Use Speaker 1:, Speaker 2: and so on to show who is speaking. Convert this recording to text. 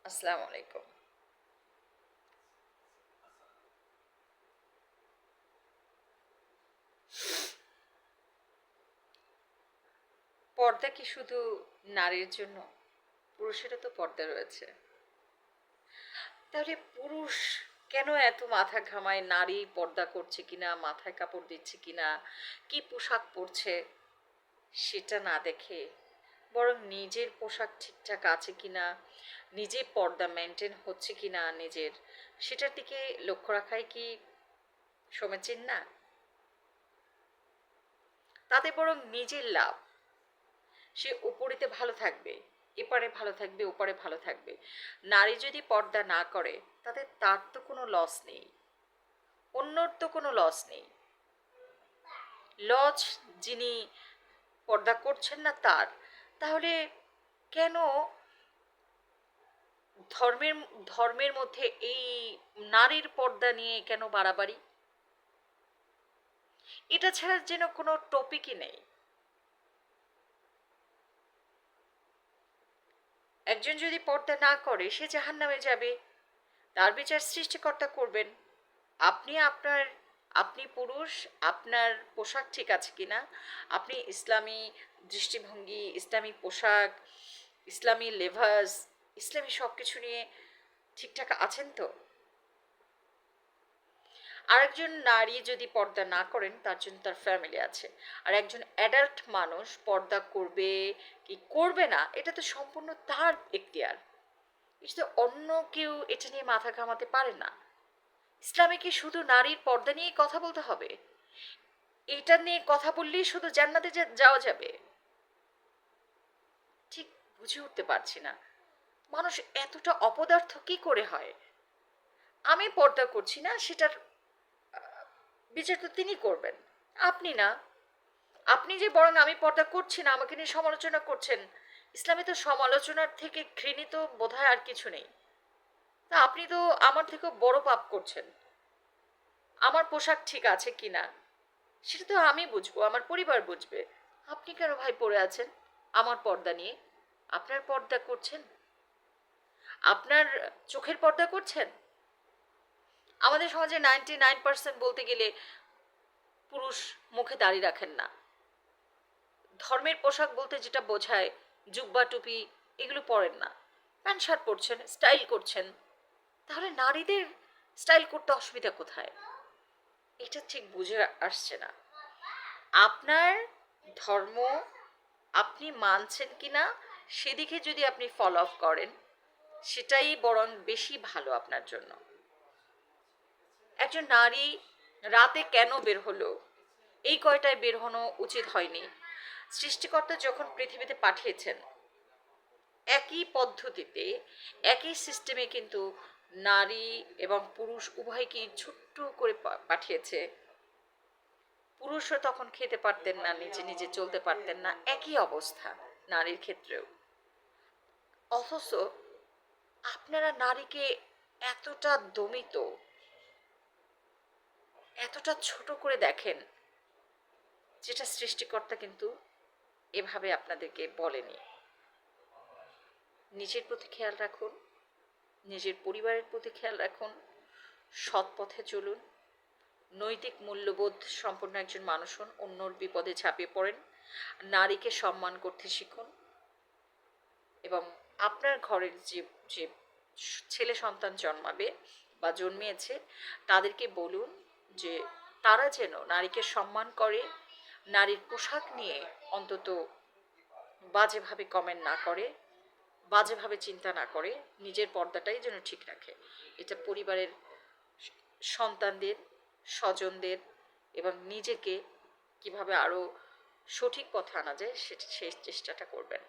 Speaker 1: আসসালামু আলাইকুম। পর্দা কি শুধু নারীর জন্য? পুরুষেরও তো পর্দা রয়েছে। তাহলে পুরুষ কেন এত মাথা ঘামায় নারী পর্দা করছে কিনা, মাথায় কাপড় দিচ্ছে কিনা, কি পোশাক পরছে সেটা না দেখে বরং নিজের পোশাক ঠিকঠাক আছে কিনা, নিজে পর্দা মেনটেন হচ্ছে কিনা নিজের, সেটার দিকে লক্ষ্য রাখাই কি সমীচীন না? তাতে বরং নিজের লাভ। সে উপরেতে ভালো থাকবে, এপারে ভালো থাকবে, ওপারে ভালো থাকবে। নারী যদি পর্দা না করে তাতে তার তো কোনো লস নেই, অন্যর তো কোনো লস নেই। লস যিনি পর্দা করছেন না তার। তাহলে কেন ধর্মের ধর্মের মধ্যে এই নারীর পর্দা নিয়ে কেন বাড়াবাড়ি? এটা ছাড়া যেন কোনো টপিকই নেই। একজন যদি পর্দা না করে সে জাহান্নামে যাবে, তার বিচার সৃষ্টিকর্তা করবেন। আপনি আপনার, আপনি পুরুষ, আপনার পোশাক ঠিক আছে কিনা, আপনি ইসলামী দৃষ্টিভঙ্গি, ইসলামী পোশাক, ইসলামী লেভাস, ইসলামী সব কিছু নিয়ে ঠিকঠাক আছেন তো? আরেকজন নারী যদি পর্দা না করেন তার জন্য তার ফ্যামিলি আছে। আর একজন অ্যাডাল্ট মানুষ পর্দা করবে কি করবে না এটা তো সম্পূর্ণ তার এখতিয়ার। এটা তো অন্য কেউ এটা নিয়ে মাথা ঘামাতে পারে না। ইসলামে কি শুধু নারীর পর্দা নিয়েই কথা বলতে হবে? এটা নিয়ে কথা বললেই শুধু জান্নাতে যাওয়া যাবে? ঠিক বুঝে উঠতে পারছি না মানুষ এতটা অপদার্থ কি করে হয়। আমি পর্দা করছি না সেটার বিচার তো তিনি করবেন, আপনি না। আপনি যে বরং আমি পর্দা করছি না আমাকে নিয়ে সমালোচনা করছেন। ইসলামে তো সমালোচনার থেকে ঘৃণিত বোধহয় আর কিছু নেই। তা আপনি তো আমার থেকেও বড় পাপ করছেন। আমার পোশাক ঠিক আছে কিনা সেটা তো আমি বুঝবো, আমার পরিবার বুঝবে। আপনি কেন ভাই পড়ে আছেন আমার পর্দা নিয়ে? আপনার পর্দা করছেন, আপনার চোখের পর্দা করছেন। আমাদের সমাজে 99% বলতে গেলে পুরুষ মুখে দাড়ি রাখেন না। ধর্মের পোশাক বলতে যেটা বোঝায় জুব্বা টুপি এগুলো পরেন না, প্যান্ট শার্ট পরছেন, স্টাইল করছেন। তাহলে নারীদের স্টাইল করতে অসুবিধা কোথায়? এটা ঠিক বুঝে আসছে না। আপনার ধর্ম আপনি মানছেন কিনা সেদিকে যদি আপনি ফলো আপ করেন সেটাই বরং বেশি ভালো আপনার জন্য। একজন নারী রাতে কেন বের হলো, এই কয়টায় বের হনো উচিত হয়নি। সৃষ্টিকর্তা যখন পৃথিবীতে পাঠিয়েছেন একই পদ্ধতিতে, একই সিস্টেমে কিন্তু নারী এবং পুরুষ উভয়কেই ছোট্ট করে পাঠিয়েছে। পুরুষরা তখন খেতে পারতেন না, নিজে নিজে চলতে পারতেন না, একই অবস্থা নারীর ক্ষেত্রেও। অথচ আপনারা নারীকে এতটা দমিত, এতটা ছোট করে দেখেন, যেটা সৃষ্টিকর্তা কিন্তু এভাবে আপনাদেরকে বলেনি। নিজের প্রতি খেয়াল রাখুন, নিজের পরিবারের প্রতি খেয়াল রাখুন, সৎ পথে চলুন, নৈতিক মূল্যবোধ সম্পন্ন একজন মানুষ হন, অন্যর বিপদে ঝাঁপিয়ে পড়েন, নারীকে সম্মান করতে শিখুন এবং আপনার ঘরের যে যে ছেলে সন্তান জন্মাবে বা জন্মিয়েছে তাদেরকে বলুন যে তারা যেন নারীকে সম্মান করে, নারীর পোশাক নিয়ে অন্তত বাজেভাবে কমেন্ট না করে, বাজেভাবে চিন্তা না করে, নিজের পর্দাটাই যেন ঠিক রাখে। এটা পরিবারের সন্তানদের, স্বজনদের এবং নিজেকে কিভাবে আরও সঠিক পথে আনা যায় সেটা সেই চেষ্টাটা করবেন।